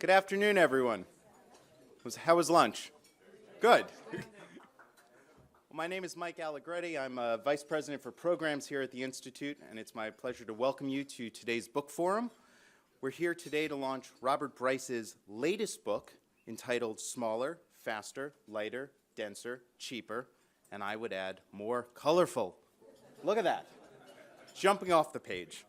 Good afternoon, everyone. How was lunch? Good. Well, my name is Mike Allegretti. I'm a Vice President for Programs here at the Institute, and it's my pleasure to welcome you to today's book forum. We're here today to launch Robert Bryce's latest book entitled Smaller, Faster, Lighter, Denser, Cheaper, and I would add, more colorful. Look at that. Jumping off the page.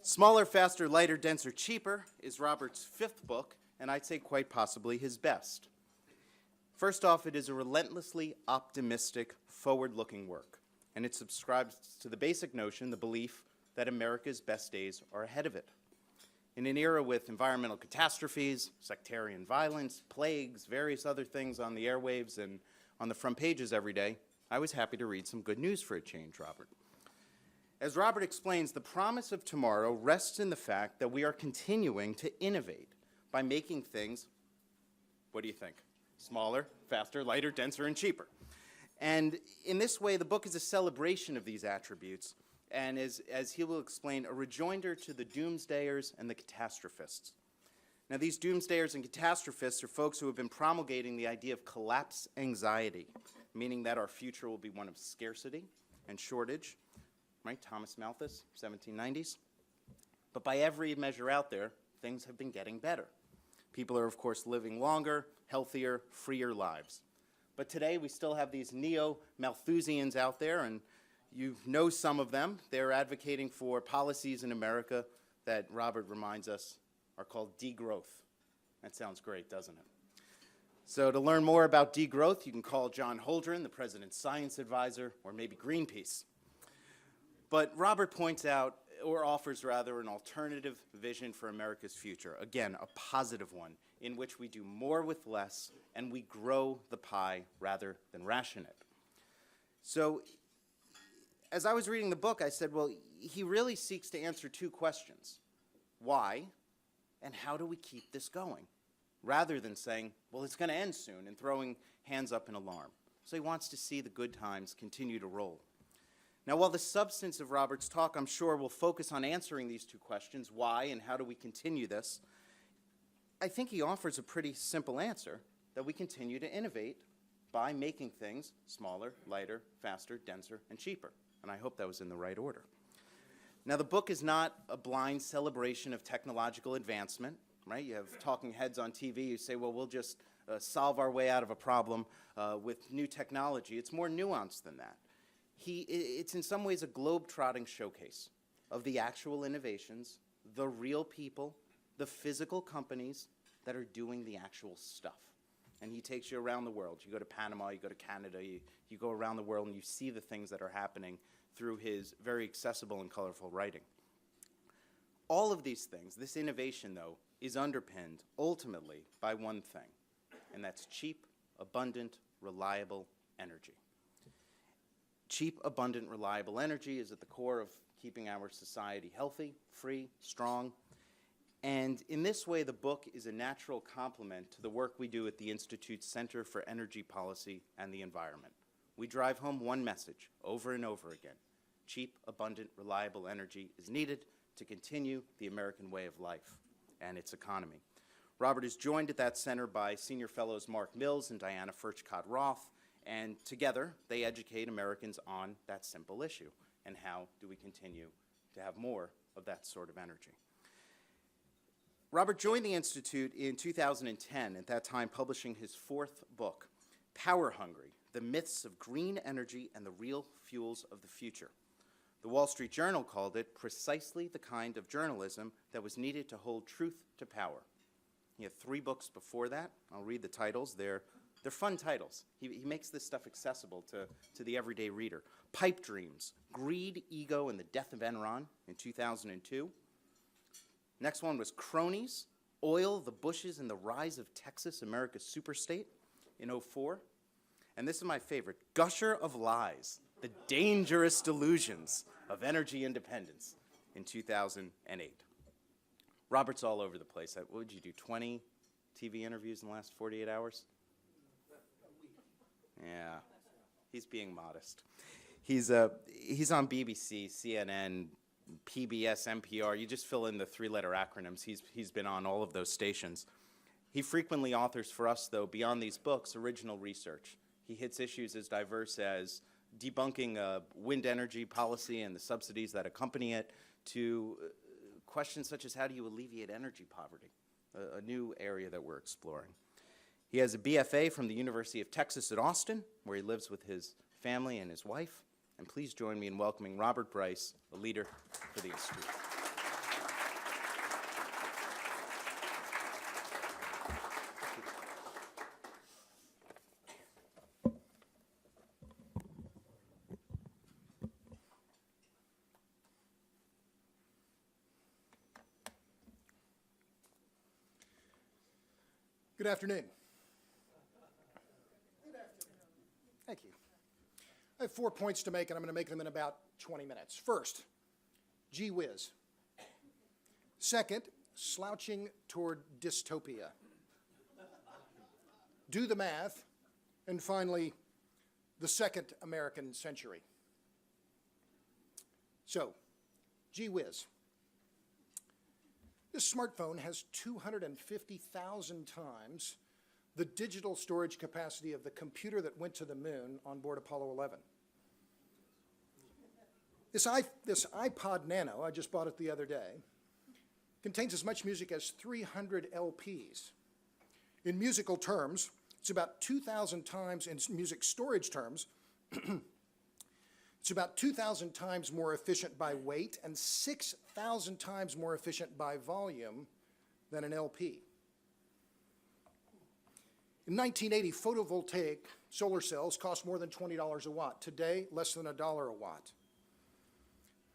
Smaller, Faster, Lighter, Denser, Cheaper is Robert's fifth book, and I'd say quite possibly his best. First off, it is a relentlessly optimistic, forward-looking work, and it subscribes to the basic notion, the belief, that America's best days are ahead of it. In an era with environmental catastrophes, sectarian violence, plagues, various other things on the airwaves and on the front pages every day, I was happy to read some good news for a change, Robert. As Robert explains, the promise of tomorrow rests in the fact that we are continuing to innovate by making things, what do you think? Smaller, faster, lighter, denser, and cheaper. And in this way, the book is a celebration of these attributes, and as he will explain, a rejoinder to the doomsdayers and the catastrophists. Now, these doomsdayers and catastrophists are folks who have been promulgating the idea of collapse anxiety, meaning that our future will be one of scarcity and shortage, right? Thomas Malthus, 1790s. But by every measure out there, things have been getting better. People are, of course, living longer, healthier, freer lives. But today, we still have these neo-Malthusians out there, and you know some of them. They're advocating for policies in America that Robert reminds us are called degrowth. That sounds great, doesn't it? So to learn more about degrowth, you can call John Holdren, the president's science advisor, or maybe Greenpeace. But Robert points out, or offers rather, an alternative vision for America's future. Again, a positive one, in which we do more with less and we grow the pie rather than ration it. So as I was reading the book, I said, well, he really seeks to answer two questions. Why, and how do we keep this going? Rather than saying, well, it's going to end soon, and throwing hands up in alarm. So he wants to see the good times continue to roll. Now, while the substance of Robert's talk, I'm sure, will focus on answering these two questions, why and how do we continue this, I think he offers a pretty simple answer, that we continue to innovate by making things smaller, lighter, faster, denser, and cheaper. And I hope that was in the right order. Now, the book is not a blind celebration of technological advancement, right? You have talking heads on TV who say, well, we'll just solve our way out of a problem with new technology. It's more nuanced than that. It's in some ways a globe-trotting showcase of the actual innovations, the real people, the physical companies that are doing the actual stuff. And he takes you around the world. You go to Panama, you go to Canada, you go around the world and you see the things that are happening through his very accessible and colorful writing. All of these things, this innovation though, is underpinned ultimately by one thing, and that's cheap, abundant, reliable energy. Cheap, abundant, reliable energy is at the core of keeping our society healthy, free, strong. And in this way, the book is a natural complement to the work we do at the Institute's Center for Energy Policy and the Environment. We drive home one message over and over again. Cheap, abundant, reliable energy is needed to continue the American way of life and its economy. Robert is joined at that center by Senior Fellows Mark Mills and Diana Furchcott-Roth, and together they educate Americans on that simple issue and how do we continue to have more of that sort of energy. Robert joined the Institute in 2010, at that time publishing his fourth book, Power Hungry, The Myths of Green Energy and the Real Fuels of the Future. The Wall Street Journal called it precisely the kind of journalism that was needed to hold truth to power. He had 3 books before that. I'll read the titles. They're fun titles. He makes this stuff accessible to the everyday reader. Pipe Dreams, Greed, Ego, and the Death of Enron in 2002. Next one was Cronies, Oil, the Bushes, and the Rise of Texas, America's Superstate in 2004. And this is my favorite, Gusher of Lies, The Dangerous Delusions of Energy Independence in 2008. Robert's all over the place. What would you do, 20 TV interviews in the last 48 hours? Yeah, he's being modest. He's on BBC, CNN, PBS, NPR, you just fill in the three-letter acronyms. He's been on all of those stations. He frequently authors for us, though, beyond these books, original research. He hits issues as diverse as debunking wind energy policy and the subsidies that accompany it, to questions such as how do you alleviate energy poverty, a new area that we're exploring. He has a BFA from the University of Texas at Austin, where he lives with his family and his wife. And please join me in welcoming Robert Bryce, a leader for the Institute. Good afternoon. Thank you. I have 4 points to make, and I'm going to make them in about 20 minutes. First, gee whiz. Second, slouching toward dystopia. Do the math. And finally, the second American century. So, gee whiz. This smartphone has 250,000 times the digital storage capacity of the computer that went to the moon on board Apollo 11. This iPod Nano, I just bought it the other day, contains as much music as 300 LPs. In musical terms, it's about 2,000 times, in music storage terms, it's about 2,000 times more efficient by weight and 6,000 times more efficient by volume than an LP. In 1980, photovoltaic solar cells cost more than $20 a watt. Today, less than $1 a watt.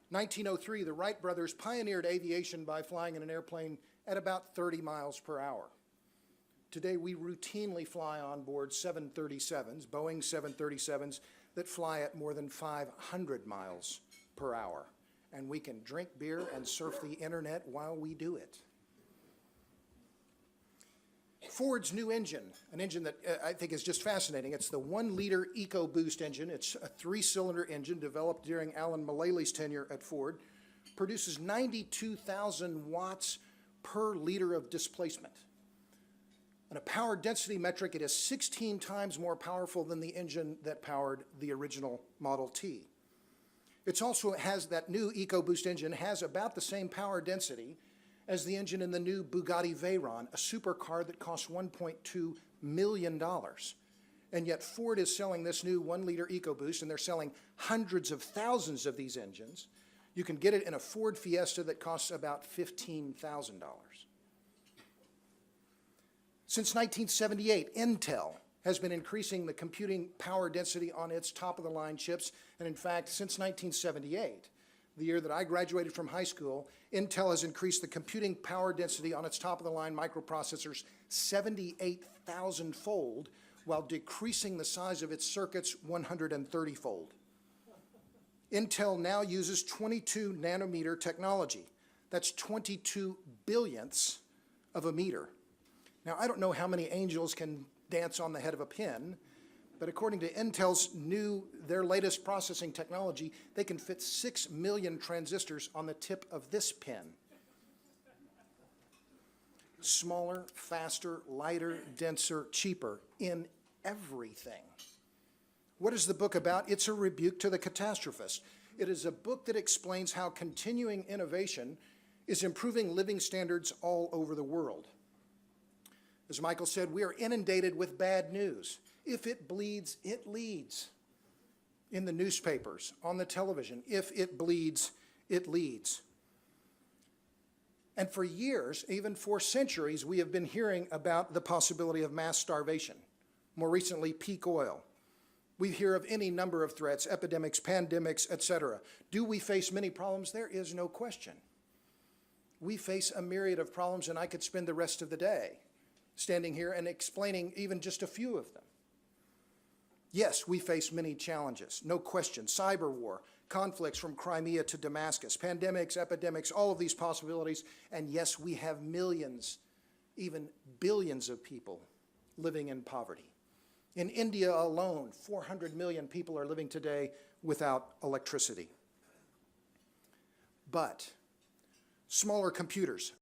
1903, the Wright brothers pioneered aviation by flying in an airplane at about 30 miles per hour. Today, we routinely fly on board 737s, Boeing 737s, that fly at more than 500 miles per hour. And we can drink beer and surf the internet while we do it. Ford's new engine, an engine that I think is just fascinating. It's the 1-liter EcoBoost engine. It's a 3-cylinder engine developed during Alan Mullally tenure at Ford. Produces 92,000 watts per liter of displacement. On a power density metric, it is 16 times more powerful than the engine that powered the original Model T. It also has, that new EcoBoost engine has about the same power density as the engine in the new Bugatti Veyron, a supercar that costs $1.2 million. And yet Ford is selling this new 1-liter EcoBoost, and they're selling hundreds of thousands of these engines. You can get it in a Ford Fiesta that costs about $15,000. Since 1978, Intel has been increasing the computing power density on its top-of-the-line chips. And in fact, since 1978, the year that I graduated from high school, Intel has increased the computing power density on its top-of-the-line microprocessors 78,000-fold, while decreasing the size of its circuits 130-fold. Intel now uses 22 nanometer technology. That's 22 billionths of a meter. Now, I don't know how many angels can dance on the head of a pin, but according to Intel's their latest processing technology, they can fit 6 million transistors on the tip of this pin. Smaller, faster, lighter, denser, cheaper in everything. What is the book about? It's a rebuke to the catastrophist. It is a book that explains how continuing innovation is improving living standards all over the world. As Michael said, we are inundated with bad news. If it bleeds, it leads. In the newspapers, on the television, if it bleeds, it leads. And for years, even for centuries, we have been hearing about the possibility of mass starvation. More recently, peak oil. We hear of any number of threats, epidemics, pandemics, etc. Do we face many problems? There is no question. We face a myriad of problems, and I could spend the rest of the day standing here and explaining even just a few of them. Yes, we face many challenges, no question. Cyber war, conflicts from Crimea to Damascus, pandemics, epidemics, all of these possibilities. And yes, we have millions, even billions of people living in poverty. In India alone, 400 million people are living today without electricity. but smaller computers,